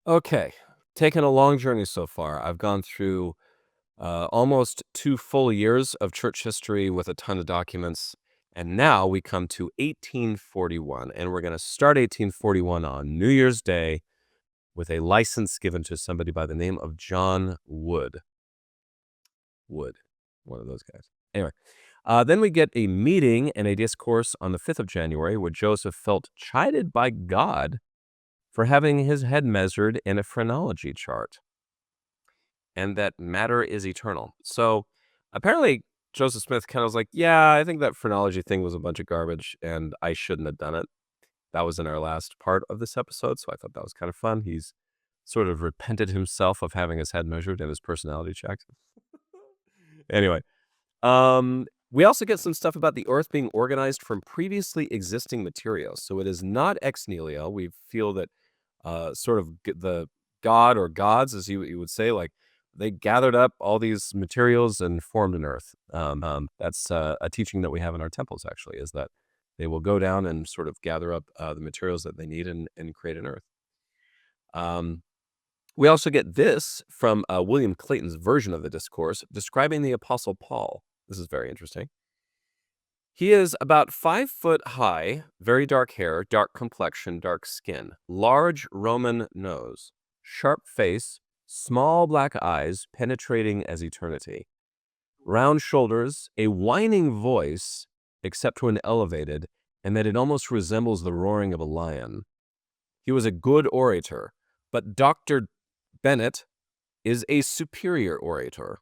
Okay, taken a long journey so far. I've gone through almost 2 full years of church history with a ton of documents. And now we come to 1841, and we're going to start 1841 on New Year's Day with a license given to somebody by the name of John Wood. Wood, one of those guys. Anyway, then we get a meeting and a discourse on the 5th of January where Joseph felt chided by God for having his head measured in a phrenology chart, and that matter is eternal. So apparently Joseph Smith kind of was like, yeah, I think that phrenology thing was a bunch of garbage and I shouldn't have done it. That was in our last part of this episode, so I thought that was kind of fun. He's sort of repented himself of having his head measured and his personality checked. Anyway, we also get some stuff about the Earth being organized from previously existing materials. So it is not ex nihilo. We feel that sort of the god or gods, as you would say, like they gathered up all these materials and formed an Earth. That's a teaching that we have in our temples, actually, is that they will go down and sort of gather up the materials that they need and create an Earth. We also get this from William Clayton's version of the discourse describing the Apostle Paul. This is very interesting. He is about 5 foot high, very dark hair, dark complexion, dark skin, large Roman nose, sharp face, small black eyes penetrating as eternity, round shoulders, a whining voice, except when elevated, and that it almost resembles the roaring of a lion. He was a good orator, but Dr. Bennett is a superior orator,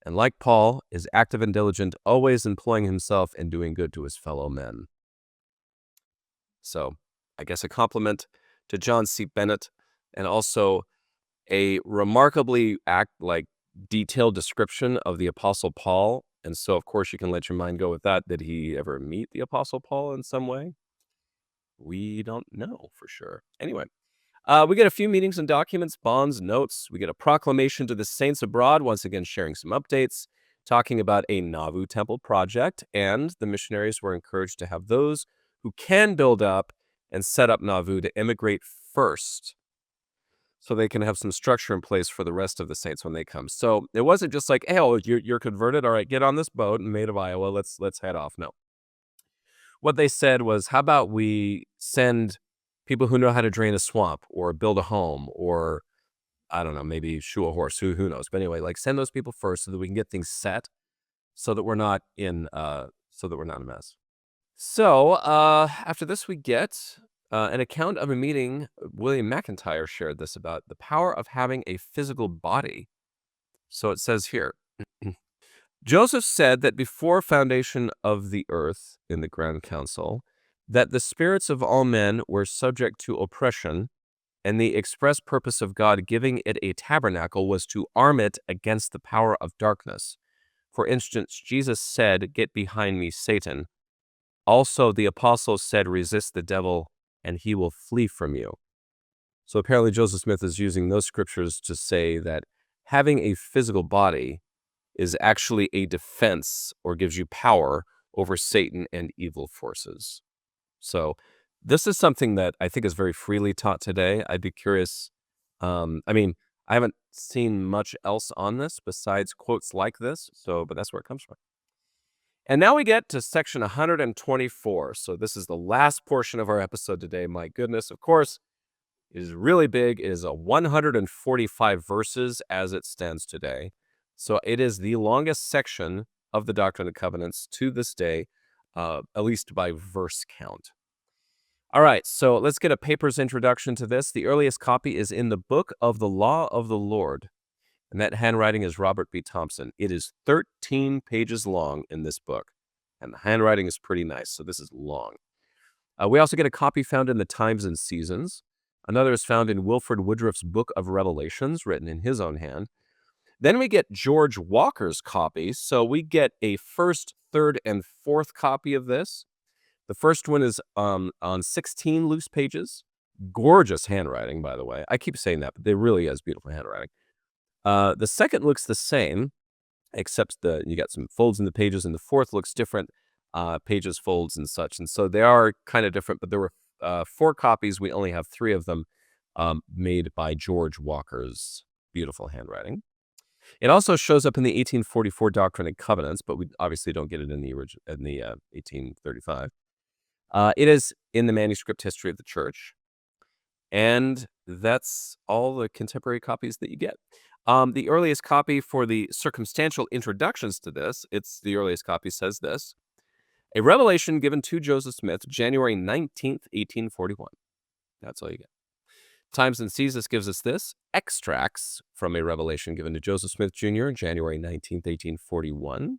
and like Paul, is active and diligent, always employing himself and doing good to his fellow men. So, I guess a compliment to John C. Bennett, and also a remarkably detailed description of the Apostle Paul. And so, of course, you can let your mind go with that. Did he ever meet the Apostle Paul in some way? We don't know for sure. Anyway. We get a few meetings and documents, bonds, notes. We get a proclamation to the saints abroad, once again sharing some updates, talking about a Nauvoo temple project, and the missionaries were encouraged to have those who can build up and set up Nauvoo to immigrate first, so they can have some structure in place for the rest of the saints when they come. So it wasn't just like, hey, oh, you're converted, all right, get on this boat and Maid of Iowa, let's head off. No. What they said was, how about we send people who know how to drain a swamp or build a home or, I don't know, maybe shoe a horse, who knows. But anyway, like send those people first so that we can get things set so that we're not a mess. So after this, we get an account of a meeting. William McIntyre shared this about the power of having a physical body. So it says here, Joseph said that before foundation of the earth in the Grand Council, that the spirits of all men were subject to oppression, and the express purpose of God giving it a tabernacle was to arm it against the power of darkness. For instance, Jesus said, "Get behind me, Satan." Also, the apostles said, "Resist the devil, and he will flee from you." So apparently Joseph Smith is using those scriptures to say that having a physical body is actually a defense or gives you power over Satan and evil forces. So this is something that I think is very freely taught today. I'd be curious. I haven't seen much else on this besides quotes like this, but that's where it comes from. And now we get to section 124. So this is the last portion of our episode today. My goodness, of course, it is really big. It is a 145 verses as it stands today. So it is the longest section of the Doctrine and Covenants to this day, at least by verse count. All right, so let's get a paper's introduction to this. The earliest copy is in the Book of the Law of the Lord, and that handwriting is Robert B. Thompson. It is 13 pages long in this book, and the handwriting is pretty nice, so this is long. We also get a copy found in the Times and Seasons. Another is found in Wilford Woodruff's Book of Revelations, written in his own hand. Then we get George Walker's copy, so we get a first, third, and fourth copy of this. The first one is on 16 loose pages. Gorgeous handwriting, by the way. I keep saying that, but it really is beautiful handwriting. The second looks the same, except you got some folds in the pages, and the fourth looks different, pages, folds, and such. And so they are kind of different, but there were 4 copies. We only have 3 of them. made by George Walker's beautiful handwriting. It also shows up in the 1844 Doctrine and Covenants, but we obviously don't get it in the 1835. It is in the manuscript history of the church, and that's all the contemporary copies that you get. The earliest copy for the circumstantial introductions to this, the earliest copy says this: a revelation given to Joseph Smith, January 19th, 1841. That's all you get. Times and Seasons gives us this: extracts from a revelation given to Joseph Smith Jr., January 19th, 1841.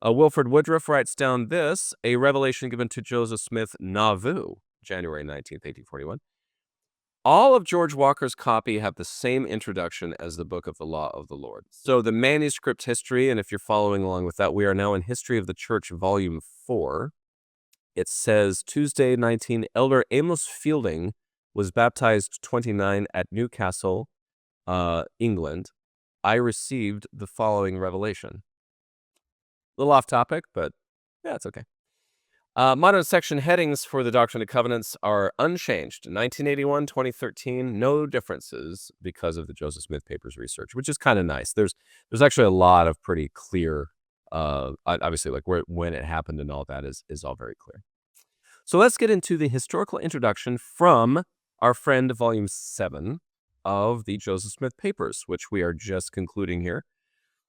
Wilford Woodruff writes down this: a revelation given to Joseph Smith, Nauvoo, January 19th, 1841. All of George Walker's copy have the same introduction as the Book of the Law of the Lord. So the manuscript history, and if you're following along with that, we are now in History of the Church, Volume 4. It says, Tuesday, 19, Elder Amos Fielding was baptized 29 at Newcastle, England. I received the following revelation. A little off topic, but yeah, it's okay. Modern section headings for the Doctrine and Covenants are unchanged. 1981, 2013, no differences because of the Joseph Smith Papers research, which is kind of nice. There's actually a lot of pretty clear, obviously, like when it happened and all that is all very clear. So let's get into the historical introduction from our friend Volume 7 of the Joseph Smith Papers, which we are just concluding here.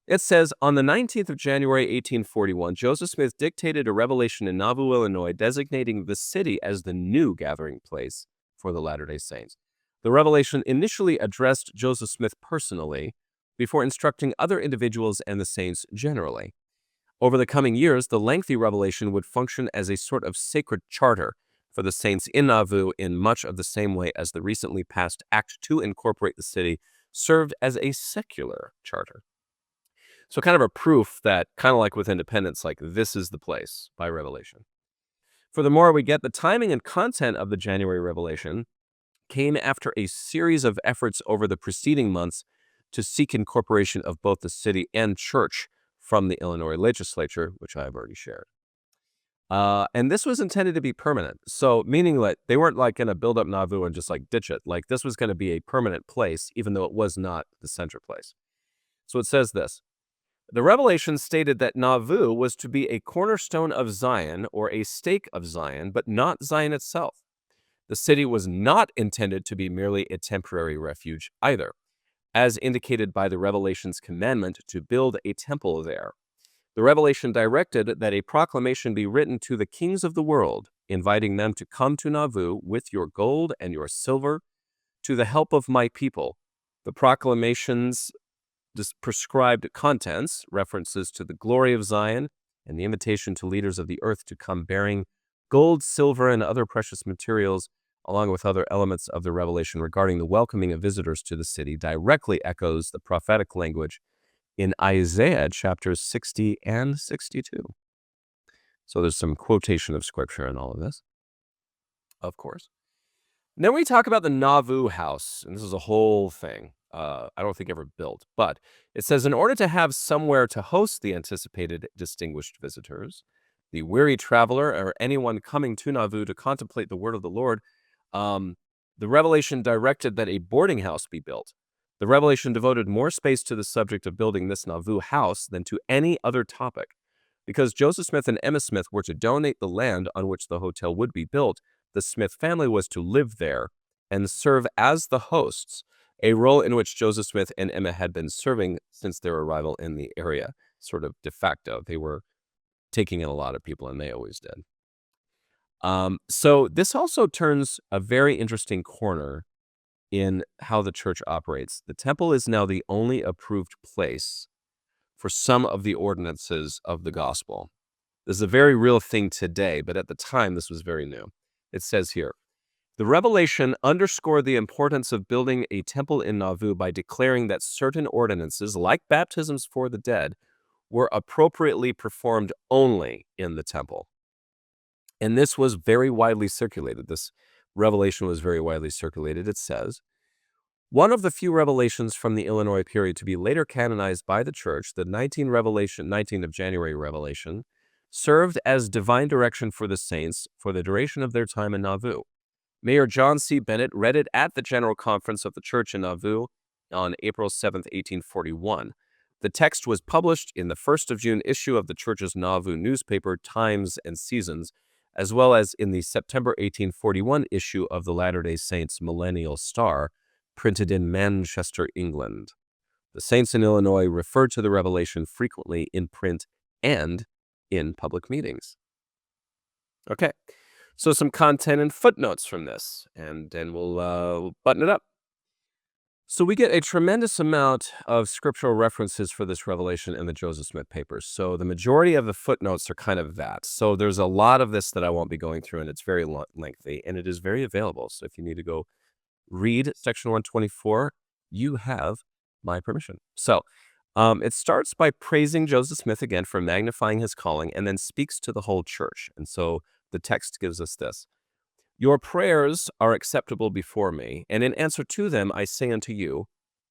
It says, on the 19th of January, 1841, Joseph Smith dictated a revelation in Nauvoo, Illinois, designating the city as the new gathering place for the Latter-day Saints. The revelation initially addressed Joseph Smith personally, before instructing other individuals and the saints generally. Over the coming years, the lengthy revelation would function as a sort of sacred charter for the saints in Nauvoo in much of the same way as the recently passed Act to incorporate the city served as a secular charter. So kind of a proof that, kind of like with independence, like this is the place by revelation. Furthermore, we get the timing and content of the January revelation came after a series of efforts over the preceding months to seek incorporation of both the city and church from the Illinois legislature, which I have already shared. And this was intended to be permanent. So meaning that they weren't like going to build up Nauvoo and just like ditch it. Like this was going to be a permanent place, even though it was not the center place. So it says this: the revelation stated that Nauvoo was to be a cornerstone of Zion, or a stake of Zion, but not Zion itself. The city was not intended to be merely a temporary refuge either, as indicated by the revelation's commandment to build a temple there. The revelation directed that a proclamation be written to the kings of the world, inviting them to come to Nauvoo with your gold and your silver to the help of my people. The proclamation's prescribed contents, references to the glory of Zion, and the invitation to leaders of the earth to come bearing gold, silver, and other precious materials, along with other elements of the revelation regarding the welcoming of visitors to the city, directly echoes the prophetic language in Isaiah chapters 60 and 62. So there's some quotation of scripture in all of this, of course. Then we talk about the Nauvoo house, and this is a whole thing. I don't think ever built, but it says, in order to have somewhere to host the anticipated distinguished visitors, the weary traveler, or anyone coming to Nauvoo to contemplate the word of the Lord, the revelation directed that a boarding house be built. The revelation devoted more space to the subject of building this Nauvoo house than to any other topic. Because Joseph Smith and Emma Smith were to donate the land on which the hotel would be built, the Smith family was to live there and serve as the hosts, a role in which Joseph Smith and Emma had been serving since their arrival in the area, sort of de facto. They were taking in a lot of people, and they always did. So this also turns a very interesting corner in how the church operates. The temple is now the only approved place for some of the ordinances of the gospel. This is a very real thing today, but at the time, this was very new. It says here, the revelation underscored the importance of building a temple in Nauvoo by declaring that certain ordinances, like baptisms for the dead, were appropriately performed only in the temple. And this was very widely circulated. This revelation was very widely circulated. It says, one of the few revelations from the Illinois period to be later canonized by the church, the 19 of January revelation, served as divine direction for the saints for the duration of their time in Nauvoo. Mayor John C. Bennett read it at the General Conference of the Church in Nauvoo on April 7th, 1841. The text was published in the 1st of June issue of the church's Nauvoo newspaper, Times and Seasons, as well as in the September 1841 issue of the Latter-day Saints Millennial Star, printed in Manchester, England. The saints in Illinois referred to the revelation frequently in print and in public meetings. Okay, so some content and footnotes from this, and then we'll button it up. So we get a tremendous amount of scriptural references for this revelation in the Joseph Smith papers. So the majority of the footnotes are kind of that. So there's a lot of this that I won't be going through, and it's very lengthy, and it is very available. So if you need to go read section 124, you have my permission. So it starts by praising Joseph Smith again for magnifying his calling, and then speaks to the whole church. And so the text gives us this. Your prayers are acceptable before me, and in answer to them I say unto you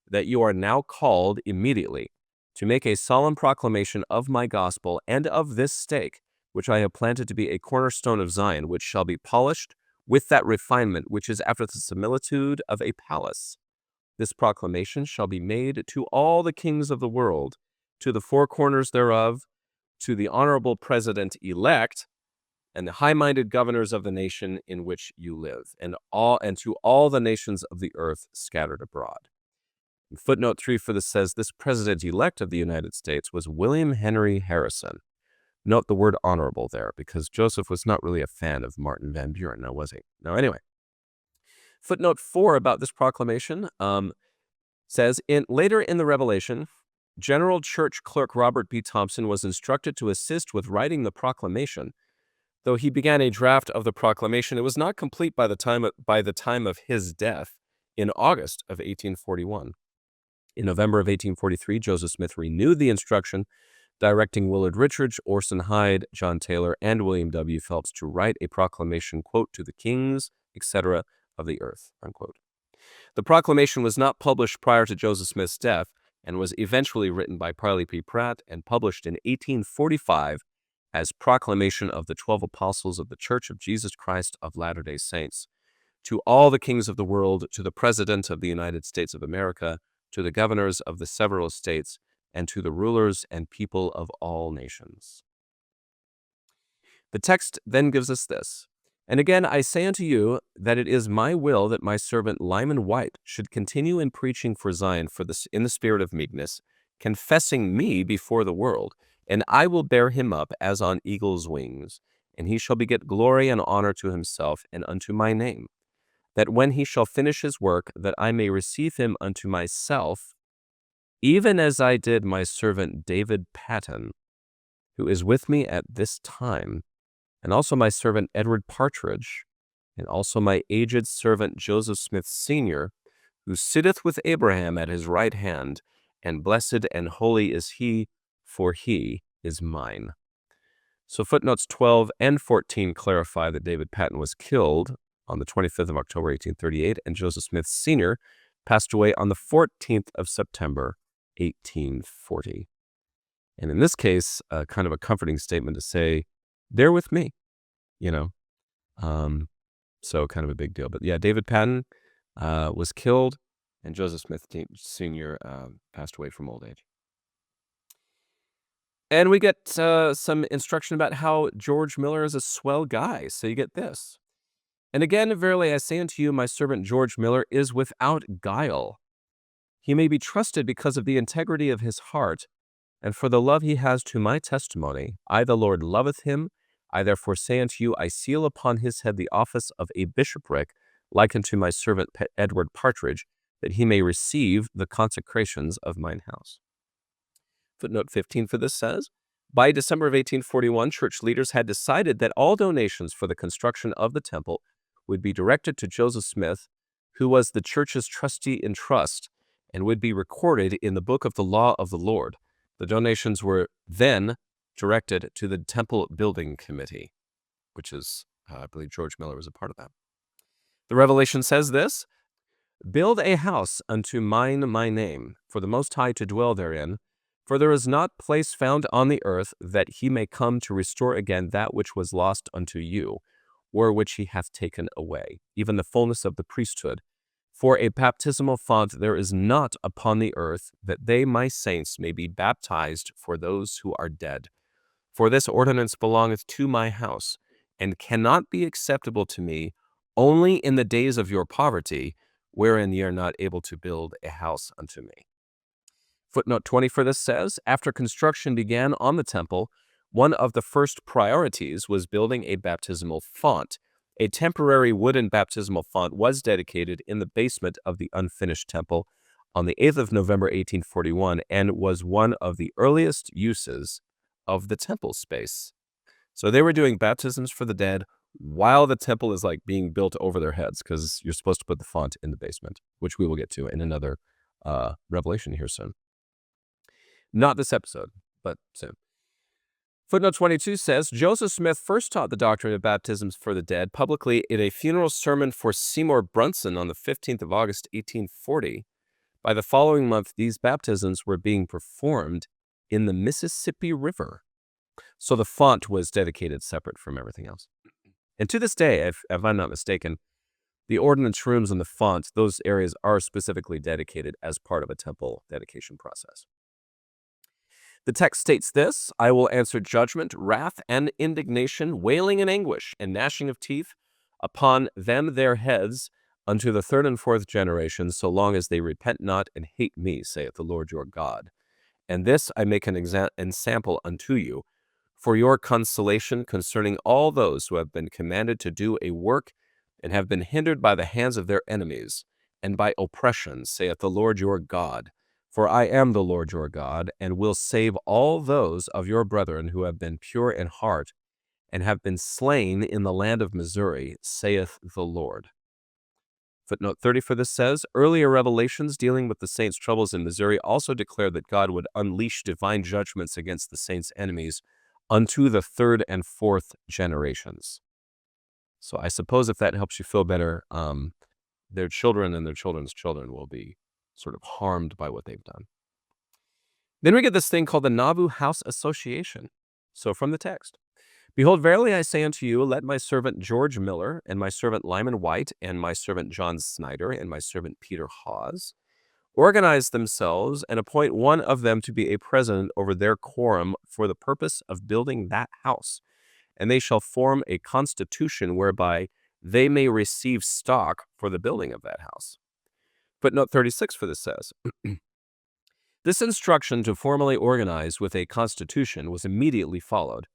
that you are now called immediately to make a solemn proclamation of my gospel and of this stake, which I have planted to be a cornerstone of Zion, which shall be polished with that refinement which is after the similitude of a palace. This proclamation shall be made to all the kings of the world, to the four corners thereof, to the honorable president-elect, and the high-minded governors of the nation in which you live, and to all the nations of the earth scattered abroad. And footnote 3 for this says, this president-elect of the United States was William Henry Harrison. Note the word honorable there, because Joseph was not really a fan of Martin Van Buren, now was he? No, anyway. Footnote 4 about this proclamation says, later in the Revelation, General Church Clerk Robert B. Thompson was instructed to assist with writing the proclamation. Though he began a draft of the proclamation, it was not complete by the time of his death in August of 1841. In November of 1843, Joseph Smith renewed the instruction, directing Willard Richards, Orson Hyde, John Taylor, and William W. Phelps to write a proclamation, quote, to the kings, etc., of the earth, unquote. The proclamation was not published prior to Joseph Smith's death and was eventually written by Parley P. Pratt and published in 1845 as Proclamation of the 12 Apostles of the Church of Jesus Christ of Latter-day Saints, to all the kings of the world, to the President of the United States of America, to the governors of the several states, and to the rulers and people of all nations. The text then gives us this. And again, I say unto you that it is my will that my servant Lyman White should continue in preaching for Zion in the spirit of meekness, confessing me before the world, and I will bear him up as on eagle's wings, and he shall beget glory and honor to himself and unto my name, that when he shall finish his work, that I may receive him unto myself, even as I did my servant David Patton, who is with me at this time, and also my servant Edward Partridge, and also my aged servant Joseph Smith Sr., who sitteth with Abraham at his right hand, and blessed and holy is he, for he is mine. So footnotes 12 and 14 clarify that David Patton was killed on the 25th of October, 1838, and Joseph Smith Sr. passed away on the 14th of September, 1840. And in this case, kind of a comforting statement to say, they're with me, you know. So kind of a big deal. But yeah, David Patton was killed, and Joseph Smith Sr. Passed away from old age. And we get some instruction about how George Miller is a swell guy. So you get this. And again, verily I say unto you, my servant George Miller is without guile. He may be trusted because of the integrity of his heart, and for the love he has to my testimony. I, the Lord, loveth him. I therefore say unto you, I seal upon his head the office of a bishopric, like unto my servant Edward Partridge, that he may receive the consecrations of mine house. Footnote 15 for this says, by December of 1841, church leaders had decided that all donations for the construction of the temple would be directed to Joseph Smith, who was the church's trustee in trust, and would be recorded in the book of the law of the Lord. The donations were then directed to the Temple Building Committee, which is, I believe George Miller was a part of that. The Revelation says this, build a house unto my name, for the Most High to dwell therein, for there is not place found on the earth that he may come to restore again that which was lost unto you, or which he hath taken away, even the fullness of the priesthood. For a baptismal font there is not upon the earth, that they, my saints, may be baptized for those who are dead. For this ordinance belongeth to my house, and cannot be acceptable to me only in the days of your poverty, wherein ye are not able to build a house unto me. Footnote 20 for this says, after construction began on the temple, one of the first priorities was building a baptismal font. A temporary wooden baptismal font was dedicated in the basement of the unfinished temple on the 8th of November 1841 and was one of the earliest uses of the temple space. So they were doing baptisms for the dead while the temple is like being built over their heads, because you're supposed to put the font in the basement, which we will get to in another revelation here soon. Not this episode, but soon. Footnote 22 says, Joseph Smith first taught the doctrine of baptisms for the dead publicly in a funeral sermon for Seymour Brunson on the 15th of August, 1840. By the following month, these baptisms were being performed in the Mississippi River. So the font was dedicated separate from everything else. And to this day, if I'm not mistaken, the ordinance rooms and the fonts, those areas are specifically dedicated as part of a temple dedication process. The text states this, I will answer judgment, wrath, and indignation, wailing and anguish, and gnashing of teeth upon them their heads unto the third and fourth generation, so long as they repent not and hate me, saith the Lord your God. And this I make an ensample unto you, for your consolation concerning all those who have been commanded to do a work and have been hindered by the hands of their enemies, and by oppression, saith the Lord your God. For I am the Lord your God, and will save all those of your brethren who have been pure in heart, and have been slain in the land of Missouri, saith the Lord. Footnote 30 for this says, earlier revelations dealing with the saints' troubles in Missouri also declared that God would unleash divine judgments against the saints' enemies unto the third and fourth generations. So I suppose if that helps you feel better, their children and their children's children will be sort of harmed by what they've done. Then we get this thing called the Nauvoo House Association. So from the text, behold, verily I say unto you, let my servant George Miller, and my servant Lyman White, and my servant John Snyder, and my servant Peter Hawes, organize themselves and appoint one of them to be a president over their quorum for the purpose of building that house. And they shall form a constitution whereby they may receive stock for the building of that house. Footnote 36 for this says, this instruction to formally organize with a constitution was immediately followed.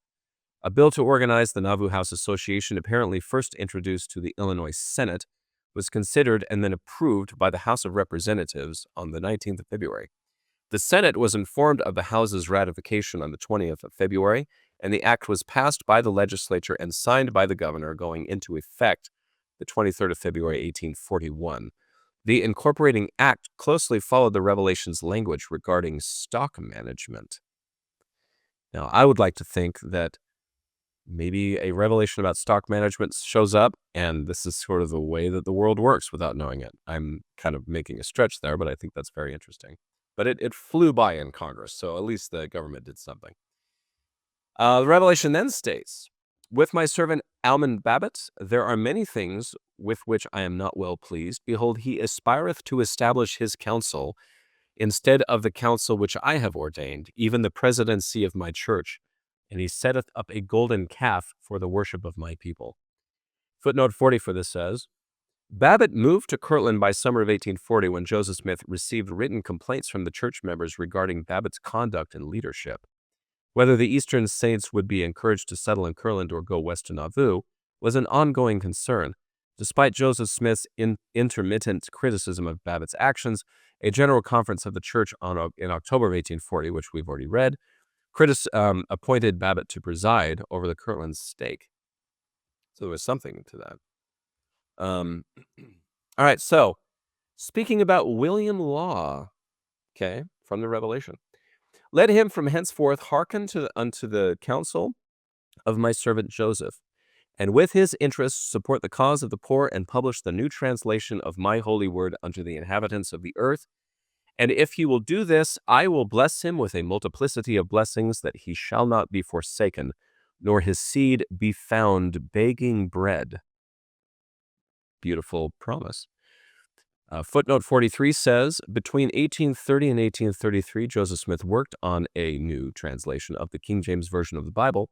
A bill to organize the Nauvoo House Association, apparently first introduced to the Illinois Senate, was considered and then approved by the House of Representatives on the 19th of February. The Senate was informed of the House's ratification on the 20th of February, and the act was passed by the legislature and signed by the governor, going into effect the 23rd of February, 1841. The incorporating act closely followed the Revelation's language regarding stock management. Now, I would like to think that maybe a revelation about stock management shows up, and this is sort of the way that the world works without knowing it. I'm kind of making a stretch there, but I think that's very interesting. But it flew by in Congress, so at least the government did something. The revelation then states, with my servant Almon Babbitt, there are many things with which I am not well pleased. Behold, he aspireth to establish his counsel instead of the counsel which I have ordained, even the presidency of my church, and he setteth up a golden calf for the worship of my people. Footnote 40 for this says, Babbitt moved to Kirtland by summer of 1840 when Joseph Smith received written complaints from the church members regarding Babbitt's conduct and leadership. Whether the Eastern saints would be encouraged to settle in Kirtland or go west to Nauvoo was an ongoing concern. Despite Joseph Smith's intermittent criticism of Babbitt's actions, a general conference of the church in October of 1840, which we've already read, appointed Babbitt to preside over the Kirtland stake. So there was something to that. All right, so speaking about William Law, okay, from the Revelation. Let him from henceforth hearken unto the counsel of my servant Joseph, and with his interest support the cause of the poor, and publish the new translation of my holy word unto the inhabitants of the earth. And if he will do this, I will bless him with a multiplicity of blessings, that he shall not be forsaken, nor his seed be found begging bread. Beautiful promise. Footnote 43 says, between 1830 and 1833, Joseph Smith worked on a new translation of the King James Version of the Bible,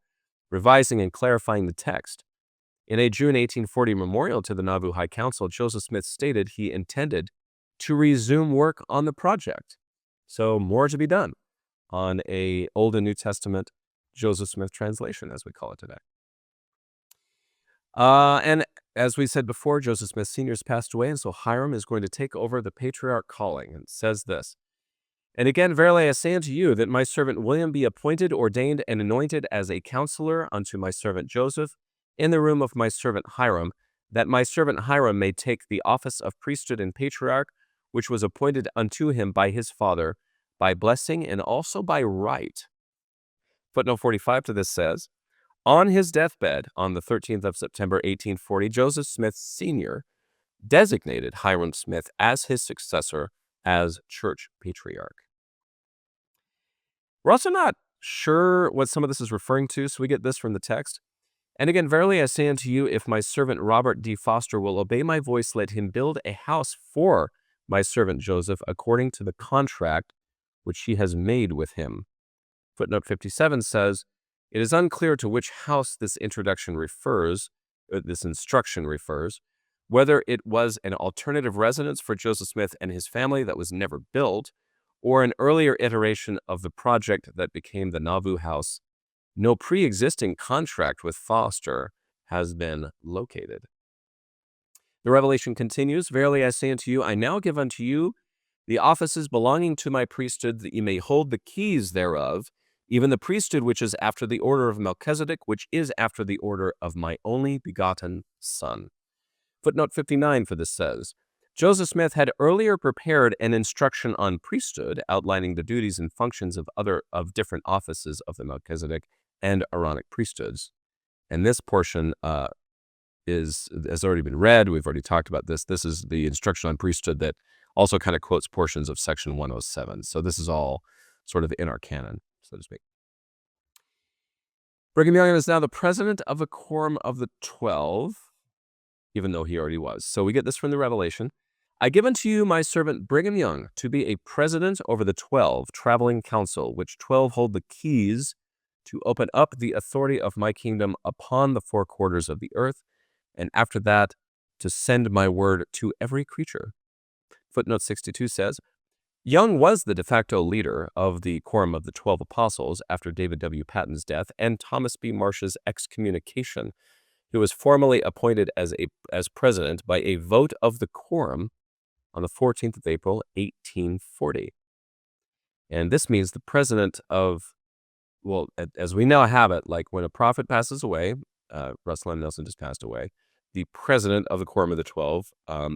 revising and clarifying the text. In a June 1840 memorial to the Nauvoo High Council, Joseph Smith stated he intended to resume work on the project. So more to be done on a Old and New Testament Joseph Smith translation, as we call it today. And as we said before, Joseph Smith Sr. has passed away, and so Hiram is going to take over the patriarch calling, and says this, "And again, verily I say unto you, that my servant William be appointed, ordained, and anointed as a counselor unto my servant Joseph, in the room of my servant Hiram, that my servant Hiram may take the office of priesthood and patriarch, which was appointed unto him by his father, by blessing and also by right." Footnote 45 to this says, on his deathbed on the 13th of September, 1840, Joseph Smith Sr. designated Hiram Smith as his successor as church patriarch. We're also not sure what some of this is referring to, so we get this from the text. "And again, verily I say unto you, if my servant Robert D. Foster will obey my voice, let him build a house for my servant Joseph, according to the contract which he has made with him." Footnote 57 says, it is unclear to which house this instruction refers, whether it was an alternative residence for Joseph Smith and his family that was never built, or an earlier iteration of the project that became the Nauvoo House. No pre-existing contract with Foster has been located. The revelation continues, "Verily I say unto you, I now give unto you the offices belonging to my priesthood, that ye may hold the keys thereof, even the priesthood which is after the order of Melchizedek, which is after the order of my only begotten Son." Footnote 59 for this says, Joseph Smith had earlier prepared an instruction on priesthood, outlining the duties and functions of different offices of the Melchizedek and Aaronic priesthoods. And this portion has already been read. We've already talked about this. This is the instruction on priesthood that also kind of quotes portions of section 107. So this is all sort of in our canon, so to speak. Brigham Young is now the president of the Quorum of the 12, even though he already was. So we get this from the Revelation. "I give unto you my servant Brigham Young to be a president over the 12 traveling council, which 12 hold the keys to open up the authority of my kingdom upon the four quarters of the earth, and after that to send my word to every creature." Footnote 62 says, Young was the de facto leader of the Quorum of the 12 Apostles after David W. Patton's death and Thomas B. Marsh's excommunication. He was formally appointed as president by a vote of the Quorum on the 14th of April, 1840. And this means the president of, well, as we now have it, like when a prophet passes away, Russell M. Nelson just passed away, the president of the Quorum of the 12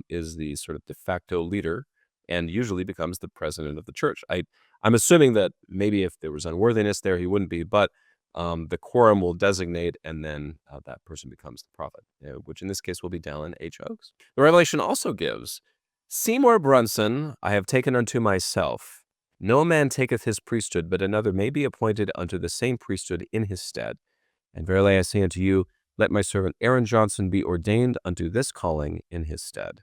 is the sort of de facto leader and usually becomes the president of the church. I'm assuming that maybe if there was unworthiness there, he wouldn't be, but the quorum will designate, and then that person becomes the prophet, which in this case will be Dallin H. Oaks. The Revelation also gives, "Seymour Brunson I have taken unto myself. No man taketh his priesthood, but another may be appointed unto the same priesthood in his stead. And verily I say unto you, let my servant Aaron Johnson be ordained unto this calling in his stead."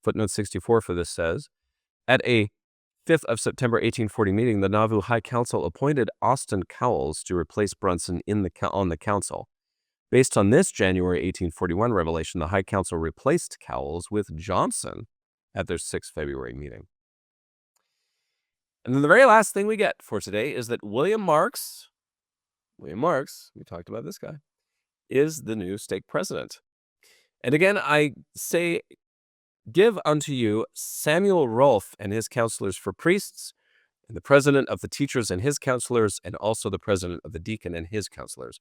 Footnote 64 for this says, at a 5th of September 1840 meeting, the Nauvoo High Council appointed Austin Cowles to replace Brunson on the council. Based on this January 1841 revelation, the High Council replaced Cowles with Johnson at their 6th February meeting. And then the very last thing we get for today is that William Marks, we talked about this guy, is the new stake president. And again, I say, give unto you Samuel Rolfe and his counselors for priests, and the president of the teachers and his counselors, and also the president of the deacon and his counselors,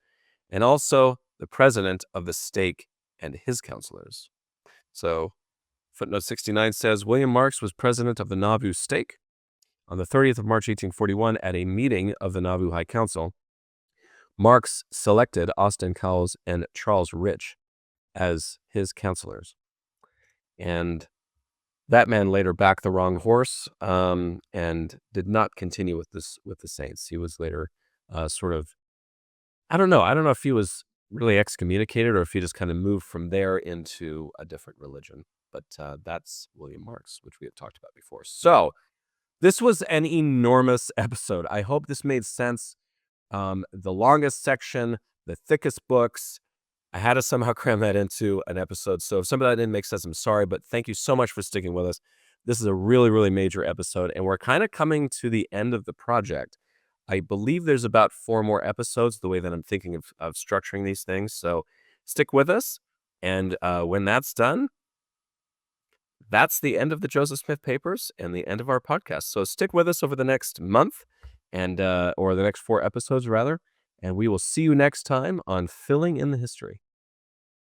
and also the president of the stake and his counselors. So footnote 69 says, William Marks was president of the Nauvoo stake. On the 30th of March, 1841, at a meeting of the Nauvoo High Council, Marks selected Austin Cowles and Charles Rich as his counselors. And that man later backed the wrong horse and did not continue with the Saints. He was later sort of I don't know. I don't know if he was really excommunicated or if he just kind of moved from there into a different religion. But that's William Marks, which we have talked about before. So this was an enormous episode. I hope this made sense. The longest section, the thickest books. I had to somehow cram that into an episode. So if some of that didn't make sense, I'm sorry, but thank you so much for sticking with us. This is a really, really major episode, and we're kind of coming to the end of the project. I believe there's about 4 more episodes, the way that I'm thinking of structuring these things. So stick with us. And when that's done, that's the end of the Joseph Smith papers and the end of our podcast. So stick with us over the next month and or the next 4 episodes rather, and we will see you next time on Filling in the History.